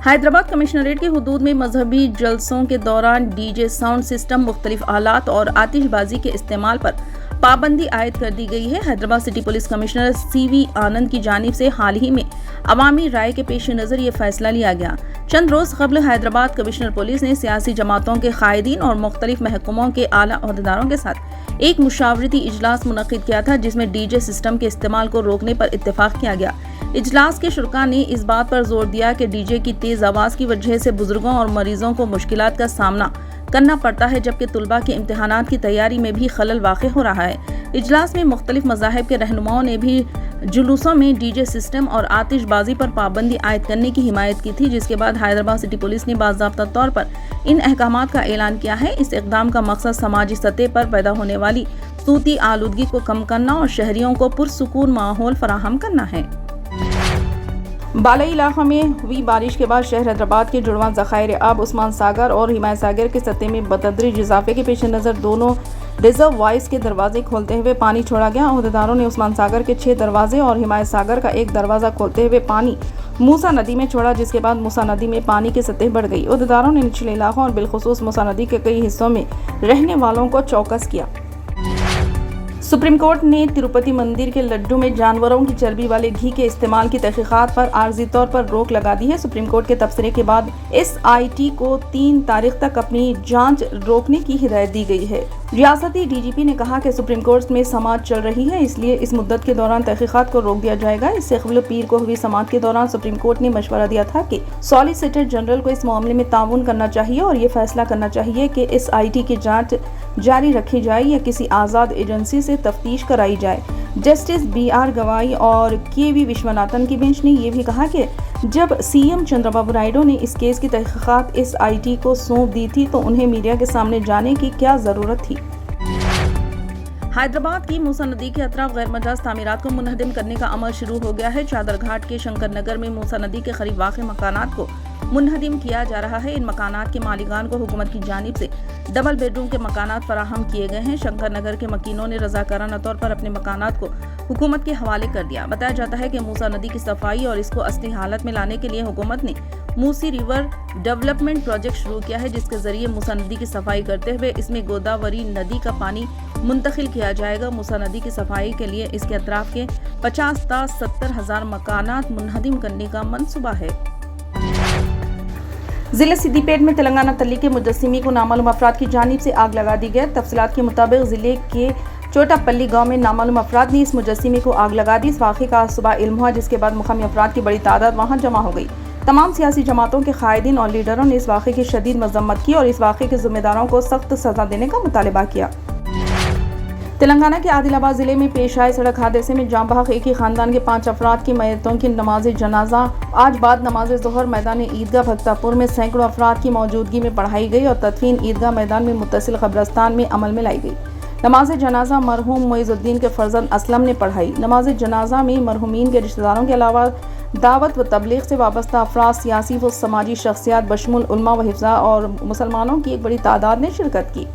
Hyderabad commissionerate की हुदूद में मजहबी जलसों के दौरान डीजे साउंड सिस्टम, मुख्तलिफ आलात और आतिशबाजी के इस्तेमाल पर पाबंदी आयद कर दी गई है। Hyderabad city police commissioner CV आनंद की जानिब से हाल ही में अवामी राय के पेश नज़र ये फैसला लिया गया। चंद रोज़ कबल हैदराबाद कमिश्नर पुलिस ने सियासी जमातों के कायदीन और मुख्तलिफ महकमों के आला ओहदेदारों के साथ एक मुशावरती इजलास मुनक्किद किया था, जिसमें डीजे सिस्टम के इस्तेमाल को रोकने पर इत्तेफाक किया गया। इजलास के शुरका ने इस बात पर जोर दिया कि डीजे की तेज आवाज़ की वजह से बुजुर्गों और मरीजों को मुश्किलात का सामना करना पड़ता है, जबकि तुलबा के इम्तिहानात की तैयारी में भी खलल वाक़ हो रहा है। इजलास में मुख्तलिफ मज़ाहिब के रहनुमाओं ने भी जुलूसों में डीजे सिस्टम और आतिशबाजी पर पाबंदी आयद करने की हिमायत की थी, जिसके बाद हैदराबाद सिटी पुलिस ने बाज़ाब्ता तौर पर इन अहकामात का ऐलान किया है। इस इक़दाम का मकसद समाजी सतह पर पैदा होने वाली सूती आलूदगी को कम करना और शहरियों को पुरसुकून माहौल फराहम करना है। बालाई इलाक़ा में हुई बारिश के बाद शहर हैदराबाद के जुड़वां ज़खायर आब उस्मान सागर और हिमायत सागर के सतह में बतदरीज इजाफे के पेश नज़र दोनों रिजर्व वाइस के दरवाजे खोलते हुए पानी छोड़ा गया। अहदेदारों ने उस्मान सागर के 6 दरवाजे और हिमायत सागर का 1 दरवाज़ा खोलते हुए पानी मूसा नदी में छोड़ा, जिसके बाद मूसा नदी में पानी की सतह बढ़ गई। अहदेदारों ने निचले इलाकों और बिलखुसूस मूसा नदी के कई हिस्सों में रहने वालों को चौकस किया। सुप्रीम कोर्ट ने तिरुपति मंदिर के लड्डू में जानवरों की चर्बी वाले घी के इस्तेमाल की तहकीकात पर आर्जी तौर पर रोक लगा दी है। सुप्रीम कोर्ट के तबसरे के बाद SIT को 3 तारीख तक अपनी जांच रोकने की हिदायत दी गई है। रियासती DGP ने कहा कि सुप्रीम कोर्ट में समाअत चल रही है, इसलिए इस मुद्दत के दौरान तहकीकात को रोक दिया जाएगा। इससे कबल पीर को हुई समाअत के दौरान सुप्रीम कोर्ट ने मशवरा दिया था कि सॉलिसिटर जनरल को इस मामले में ताउन करना चाहिए और ये फैसला करना चाहिए कि SIT की जांच जारी रखी जाए या किसी आज़ाद एजेंसी से तफ्तीश कराई जाए। जस्टिस BR गवाई और KV विश्वनाथन की बेंच ने यह भी कहा कि जब CM चंद्रबाबू नायडू ने इस केस की तहकीकात SIT को सौंप दी थी तो उन्हें मीडिया के सामने जाने की क्या जरूरत थी। हैदराबाद की मूसा नदी के अतराफ गैर मजाज तामीरात को मुनहदिम करने का अमल शुरू हो गया है। चादर घाट के शंकर नगर में मूसा नदी के करीब वाक़ मकानात को मुनहदिम किया जा रहा है। इन मकानात के मालिकान को हुकूमत की जानिब से डबल बेडरूम के मकानात फराहम किए गए हैं। शंकर नगर के मकीनों ने रजाकाराना तौर पर अपने मकानात को हुकूमत के हवाले कर दिया। बताया जाता है कि मूसा नदी की सफाई और इसको असली हालत में लाने के लिए हुकूमत ने मूसी रिवर डेवलपमेंट प्रोजेक्ट शुरू किया है, जिसके जरिए मूसा नदी की सफाई करते हुए इसमें गोदावरी नदी का पानी मुंतकिल किया जाएगा। मूसा नदी की सफाई के लिए इसके अतराफ के 50 से 70 हज़ार मकानात मुनहदिम करने का मंसूबा है। जिले सिद्दीपेट में तेलंगाना तल्ली के मुजस्सिमी को नामालूम अफराद की जानिब से आग लगा दी गई। तफसीलात के मुताबिक जिले के चोटापल्ली गांव में नामालूम अफराद ने इस मुजस्सिमे को आग लगा दी। इस वाक़े का सुबह इल्म हुआ, जिसके बाद मुकामी अफराद की बड़ी तादाद वहां जमा हो गई। तमाम सियासी जमातों के कायदीन और लीडरों ने इस वाक़े की शदीद मजम्मत की और इस वाक़े के जिम्मेदारों को सख्त सजा देने का मुतालबा किया। तेलंगाना के आदिलाबाद जिले में पेश आए सड़क हादसे में जाँ बहक एक ही खानदान के 5 अफराद की मैयतों की नमाज जनाजा आज बाद नमाज ज़ोहर मैदान ईदगाह भक्तापुर में सैकड़ों अफराद की मौजूदगी में पढ़ाई गई और तदफीन ईदगाह मैदान में मुत्तसिल कब्रस्तान में अमल में लाई गई। नमाज जनाजा मरहूम मोइजुद्दीन के फर्जंद असलम ने पढ़ाई। नमाज जनाजा में मरहूमीन के रिश्तेदारों के अलावा दावत व तबलीग से वाबस्ता अफराद, सियासी व समाजी शख्सियात बशमुल उलमा व हिफ्ज़ा और मुसलमानों की एक बड़ी तादाद ने शिरकत की।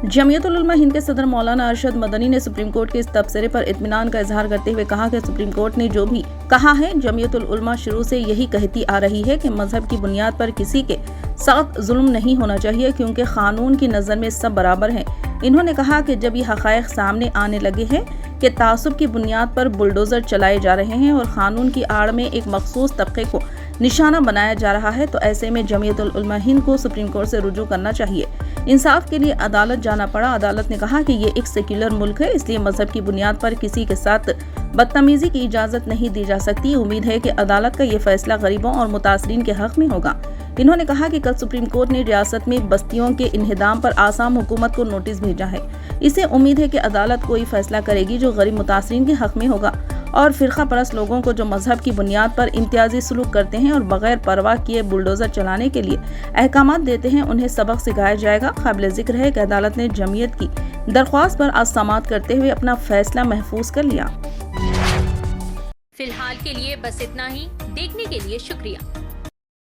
जमीयतुल उलमा हिंद के सदर मौलाना अरशद मदनी ने सुप्रीम कोर्ट के इस तबसरे पर इत्मीनान का इजहार करते हुए कहा कि सुप्रीम कोर्ट ने जो भी कहा है, जमीयतुल उलमा शुरू से यही कहती आ रही है कि मजहब की बुनियाद पर किसी के साथ जुल्म नहीं होना चाहिए, क्योंकि कानून की नज़र में सब बराबर हैं। इन्होंने कहा कि जब ये हक़ाइक़ सामने आने लगे हैं कि तासुब की बुनियाद पर बुलडोज़र चलाए जा रहे हैं और कानून की आड़ में एक मखसूस तबके को निशाना बनाया जा रहा है, तो ऐसे में जमीयतुल उलमा हिंद को सुप्रीम कोर्ट से रुजू करना चाहिए। इंसाफ के लिए अदालत जाना पड़ा। अदालत ने कहा कि ये एक सेक्युलर मुल्क है, इसलिए मजहब की बुनियाद पर किसी के साथ बदतमीजी की इजाज़त नहीं दी जा सकती। उम्मीद है कि अदालत का ये फैसला गरीबों और मुतासरीन के हक में होगा। इन्होंने कहा कि कल सुप्रीम कोर्ट ने रियासत में बस्तियों के इन्हिदाम पर आसाम हुकूमत को नोटिस भेजा है। इसे उम्मीद है कि अदालत कोई फैसला करेगी जो गरीब मुतासरीन के हक में होगा और फिरका परस्त लोगों को जो मजहब की बुनियाद पर इम्तियाजी सलूक करते हैं और बगैर परवाह किए बुलडोजर चलाने के लिए अहकामात देते हैं, उन्हें सबक सिखाया जाएगा। काबिल जिक्र है कि अदालत ने जमीयत की दरख्वास्त पर आज समाअत करते हुए अपना फैसला महफूज कर लिया। فی الحال کے لیے بس اتنا ہی. دیکھنے کے لیے شکریہ.